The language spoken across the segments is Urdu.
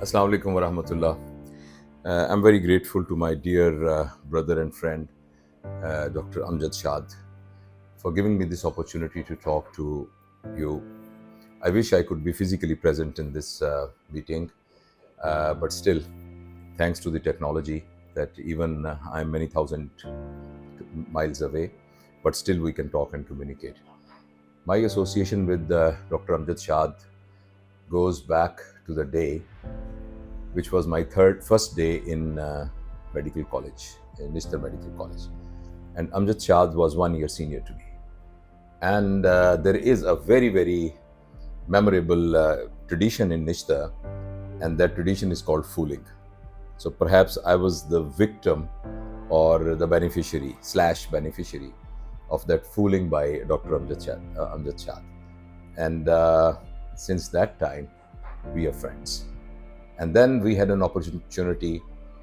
Assalamu alaikum wa rahmatullah. I'm very grateful to my dear brother and friend, Dr. Amjad Shad, for giving me this opportunity to talk to you. I wish I could be physically present in this meeting, but still, thanks to the technology that even I'm many thousand miles away, but still we can talk and communicate. My association with Dr. Amjad Shad goes back to the day which was my first day in medical college, in Nishtar Medical College. And Amjad Shad was 1 year senior to me. And there is a very, very memorable tradition in Nishtar, and that tradition is called fooling. So perhaps I was the victim or the beneficiary /beneficiary of that fooling by Dr. Amjad Shad. And since that time, we are friends. And then we had an opportunity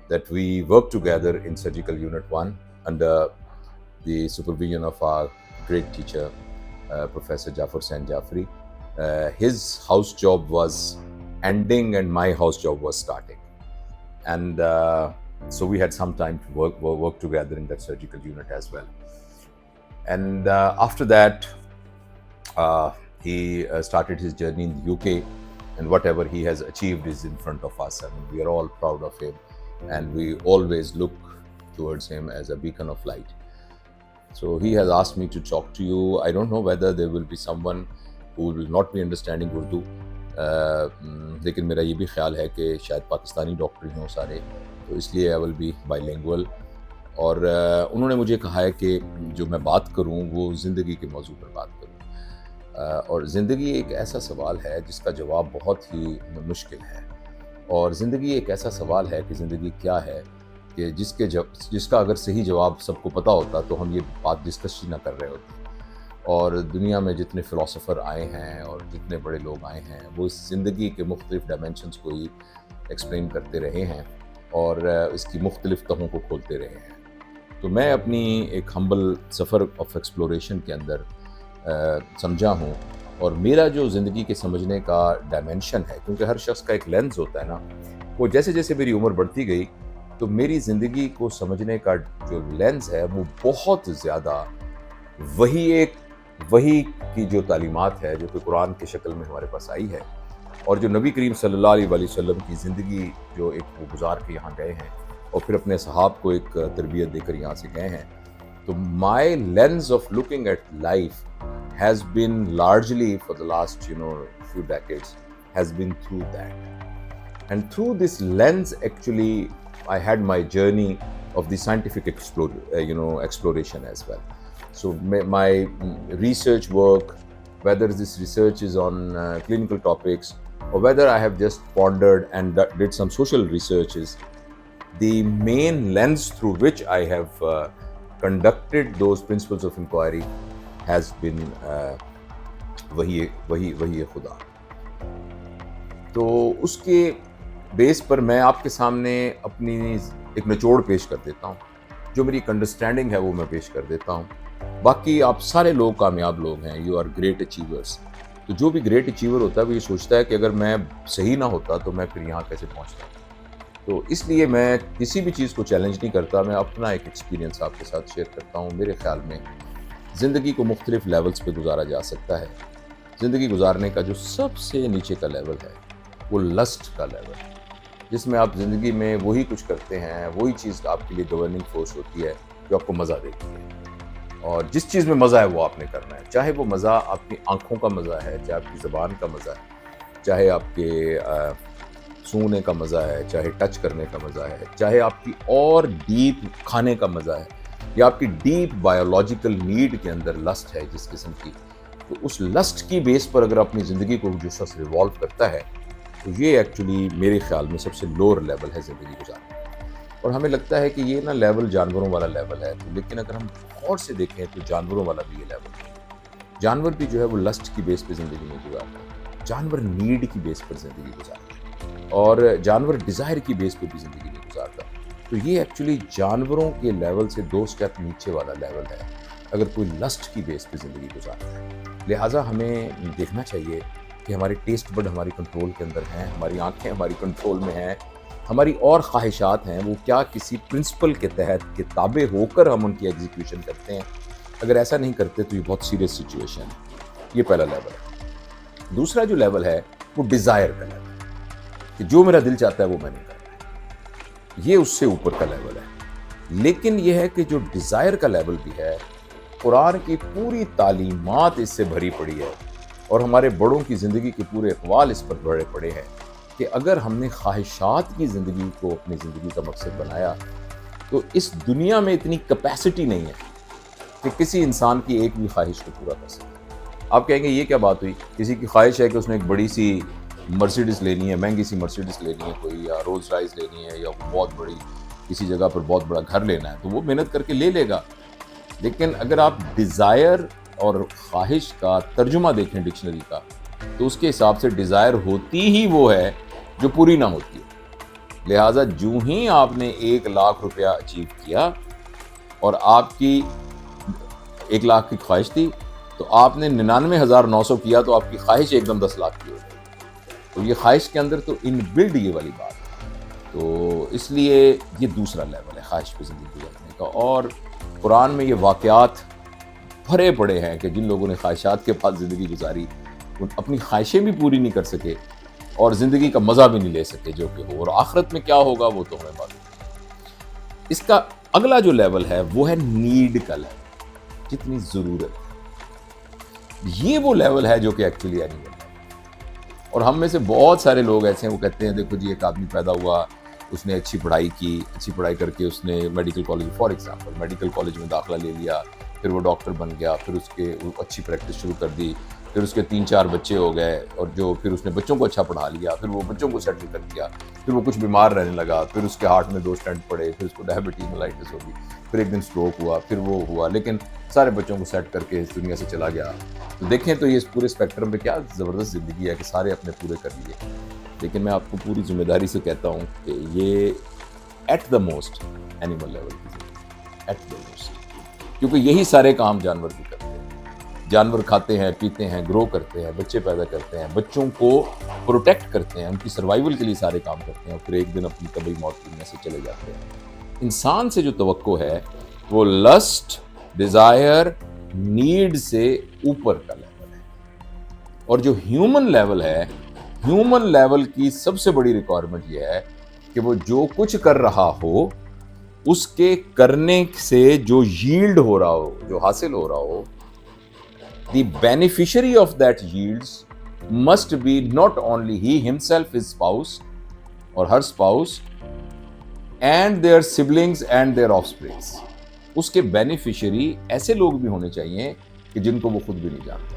that we worked together in Surgical Unit 1 under the supervision of our great teacher, Professor Jafar Sain Jafri. His house job was ending and my house job was starting. And so we had some time to work together in that surgical unit as well. And after that, he started his journey in the UK. And whatever he has achieved is in front of us. I mean, we are all proud of him, and we always look towards him as a beacon of light. So he has asked me to talk to you. I don't know whether there will be someone who will not be understanding Urdu, لیکن میرا یہ بھی خیال ہے کہ شاید پاکستانی ڈاکٹر ہی ہوں سارے، تو اس لیے I will be bilingual. اور انہوں نے مجھے کہا ہے کہ جو میں بات کروں وہ زندگی کے موضوع پر بات کروں. اور زندگی ایک ایسا سوال ہے جس کا جواب بہت ہی مشکل ہے، اور زندگی ایک ایسا سوال ہے کہ زندگی کیا ہے کہ جس کا اگر صحیح جواب سب کو پتہ ہوتا تو ہم یہ بات ڈسکس ہی نہ کر رہے ہوتے. اور دنیا میں جتنے فلاسفر آئے ہیں اور جتنے بڑے لوگ آئے ہیں وہ اس زندگی کے مختلف ڈائمینشنز کو ہی ایکسپلین کرتے رہے ہیں اور اس کی مختلف تہوں کو کھولتے رہے ہیں. تو میں اپنی ایک ہمبل سفر آف ایکسپلوریشن کے اندر سمجھا ہوں، اور میرا جو زندگی کے سمجھنے کا ڈائمینشن ہے، کیونکہ ہر شخص کا ایک لینز ہوتا ہے نا، وہ جیسے جیسے میری عمر بڑھتی گئی تو میری زندگی کو سمجھنے کا جو لینز ہے وہ بہت زیادہ وہی کی جو تعلیمات ہے جو کہ قرآن کی شکل میں ہمارے پاس آئی ہے، اور جو نبی کریم صلی اللہ علیہ وسلم کی زندگی جو ایک وہ گزار کے یہاں گئے ہیں اور پھر اپنے صحاب کو ایک تربیت دے کر یہاں سے گئے ہیں. تو my lens of looking at life has been largely for the last few decades has been through that, and through this lens actually I had my journey of the scientific exploration as well. So my research work, whether this research is on clinical topics or whether I have just pondered and did some social researches, the main lens through which I have conducted those principles of inquiry has been وہی خدا. تو اس کے بیس پر میں آپ کے سامنے اپنی ایک نچوڑ پیش کر دیتا ہوں، جو میری ایک انڈرسٹینڈنگ ہے وہ میں پیش کر دیتا ہوں. باقی آپ سارے لوگ کامیاب لوگ ہیں، یو آر گریٹ اچیورس. تو جو بھی گریٹ اچیور ہوتا ہے وہ یہ سوچتا ہے کہ اگر میں صحیح نہ ہوتا تو میں پھر یہاں کیسے پہنچتا. تو اس لیے میں کسی بھی چیز کو چیلنج نہیں کرتا، میں اپنا ایک ایکسپیرینس آپ کے ساتھ شیئر کرتا ہوں. میرے خیال میں زندگی کو مختلف لیولز پہ گزارا جا سکتا ہے. زندگی گزارنے کا جو سب سے نیچے کا لیول ہے وہ لسٹ کا لیول ہے، جس میں آپ زندگی میں وہی کچھ کرتے ہیں، وہی چیز آپ کے لیے گورننگ فورس ہوتی ہے جو آپ کو مزہ دیتی ہے. اور جس چیز میں مزہ ہے وہ آپ نے کرنا ہے، چاہے وہ مزہ آپ کی آنکھوں کا مزہ ہے، چاہے آپ کی زبان کا مزہ ہے، چاہے آپ کے سونگنے کا مزہ ہے، چاہے ٹچ کرنے کا مزہ ہے، چاہے آپ کی اور ڈیپ کھانے کا مزہ ہے، یا آپ کی ڈیپ بایولوجیکل نیڈ کے اندر لسٹ ہے جس قسم کی. تو اس لسٹ کی بیس پر اگر اپنی زندگی کو جو شخص ریوالو کرتا ہے تو یہ ایکچولی میرے خیال میں سب سے لوور لیول ہے زندگی گزارنے. اور ہمیں لگتا ہے کہ یہ نا لیول جانوروں والا لیول ہے، لیکن اگر ہم غور سے دیکھیں تو جانوروں والا بھی یہ لیول ہے. جانور بھی جو ہے وہ لسٹ کی بیس پہ زندگی نہیں گزارتا، جانور نیڈ کی بیس پر زندگی گزارتا ہے، اور جانور ڈیزائر کی بیس پہ بھی زندگی نہیں گزارتا. تو یہ ایکچولی جانوروں کے لیول سے 2 سٹیپ نیچے والا لیول ہے اگر کوئی لسٹ کی بیس پہ زندگی گزارتا ہے. لہٰذا ہمیں دیکھنا چاہیے کہ ہمارے ٹیسٹ بڈ ہماری کنٹرول کے اندر ہیں، ہماری آنکھیں ہماری کنٹرول میں ہیں، ہماری اور خواہشات ہیں وہ کیا کسی پرنسپل کے تحت کے تابع ہو کر ہم ان کی ایگزیکیوشن کرتے ہیں؟ اگر ایسا نہیں کرتے تو یہ بہت سیریس سچویشن ہے۔ یہ پہلا لیول ہے۔ دوسرا جو لیول ہے وہ ڈیزائر کا لیول ہے کہ جو میرا دل چاہتا ہے وہ میں نے کرنا ہے، یہ اس سے اوپر کا لیول ہے۔ لیکن یہ ہے کہ جو ڈیزائر کا لیول بھی ہے، قرآن کی پوری تعلیمات اس سے بھری پڑی ہے اور ہمارے بڑوں کی زندگی کے پورے اقوال اس پر بھرے پڑے ہیں کہ اگر ہم نے خواہشات کی زندگی کو اپنی زندگی کا مقصد بنایا تو اس دنیا میں اتنی کیپیسٹی نہیں ہے کہ کسی انسان کی ایک بھی خواہش کو پورا کر سکے۔ آپ کہیں گے یہ کیا بات ہوئی؟ کسی کی خواہش ہے کہ اس نے ایک بڑی سی مرسیڈس لینی ہے، مہنگی سی مرسیڈس لینی ہے کوئی، یا رولز رائس لینی ہے، یا بہت بڑی کسی جگہ پر بہت بڑا گھر لینا ہے، تو وہ محنت کر کے لے لے گا۔ لیکن اگر آپ ڈیزائر اور خواہش کا ترجمہ دیکھیں ڈکشنری کا تو اس کے حساب سے ڈیزائر ہوتی ہی وہ ہے جو پوری نہ ہوتی ہے۔ لہٰذا جو ہی آپ نے 1,00,000 روپیہ اچیو کیا اور آپ کی 1,00,000 کی خواہش تھی تو آپ نے 99,900 کیا تو آپ کی خواہش ایک دم 10,00,000 کی ہو گئی۔ تو یہ خواہش کے اندر تو ان بلڈ یہ والی بات ہے۔ تو اس لیے یہ دوسرا لیول ہے خواہش پہ زندگی گزارنے کا۔ اور قرآن میں یہ واقعات بھرے پڑے ہیں کہ جن لوگوں نے خواہشات کے پاس زندگی گزاری وہ اپنی خواہشیں بھی پوری نہیں کر سکے اور زندگی کا مزہ بھی نہیں لے سکے جو کہ ہو، اور آخرت میں کیا ہوگا وہ تو ہمیں معلوم ہے۔ اس کا اگلا جو لیول ہے وہ ہے نیڈ کا لیول، جتنی ضرورت ہے۔ یہ وہ لیول ہے جو کہ ایکچولی اینیمل ہے۔ اور ہم میں سے بہت سارے لوگ ایسے ہیں وہ کہتے ہیں دیکھو جی ایک آدمی پیدا ہوا، اس نے اچھی پڑھائی کی، اچھی پڑھائی کر کے اس نے medical college, for example medical college میں داخلہ لے لیا، پھر وہ ڈاکٹر بن گیا، پھر اس کے اچھی پریکٹس شروع کر دی، پھر اس کے 3-4 بچے ہو گئے، اور جو پھر اس نے بچوں کو اچھا پڑھا لیا، پھر وہ بچوں کو سیٹل کر دیا، پھر وہ کچھ بیمار رہنے لگا، پھر اس کے ہارٹ میں 2 اسٹنٹ پڑے، پھر اس کو ڈائبٹیز ملائٹس ہوگی، پھر ایک دن اسٹروک ہوا، پھر وہ ہوا، لیکن سارے بچوں کو سیٹ کر کے اس دنیا سے چلا گیا۔ تو دیکھیں تو یہ اس پورے اسپیکٹرم پہ کیا زبردست زندگی ہے کہ سارے اپنے پورے کر لیے۔ لیکن میں آپ کو پوری ذمہ داری سے کہتا ہوں کہ یہ at the most animal level کی زندگی، ایٹ دا موسٹ، کیونکہ یہی سارے کام جانور بھی کرتے ہیں۔ جانور کھاتے ہیں، پیتے ہیں، گرو کرتے ہیں، بچے پیدا کرتے ہیں، بچوں کو پروٹیکٹ کرتے ہیں، ان کی سروائیول کے لیے سارے کام کرتے ہیں، اور پھر ایک دن اپنی طبعی موت کی دنیا سے چلے جاتے ہیں۔ انسان سے جو توقع ہے وہ لسٹ، ڈیزائر، نیڈ سے اوپر کا لیول ہے۔ اور جو ہیومن لیول ہے، ہیومن لیول کی سب سے بڑی ریکوائرمنٹ یہ ہے کہ وہ جو کچھ کر رہا ہو اس کے کرنے سے جو ییلڈ ہو رہا ہو، جو حاصل ہو رہا ہو، the beneficiary of that yields must be not only he himself, his spouse or her spouse and their siblings and their offsprings۔ اس کے بینیفیشری ایسے لوگ بھی ہونے چاہیے کہ جن کو وہ خود بھی نہیں جانتے۔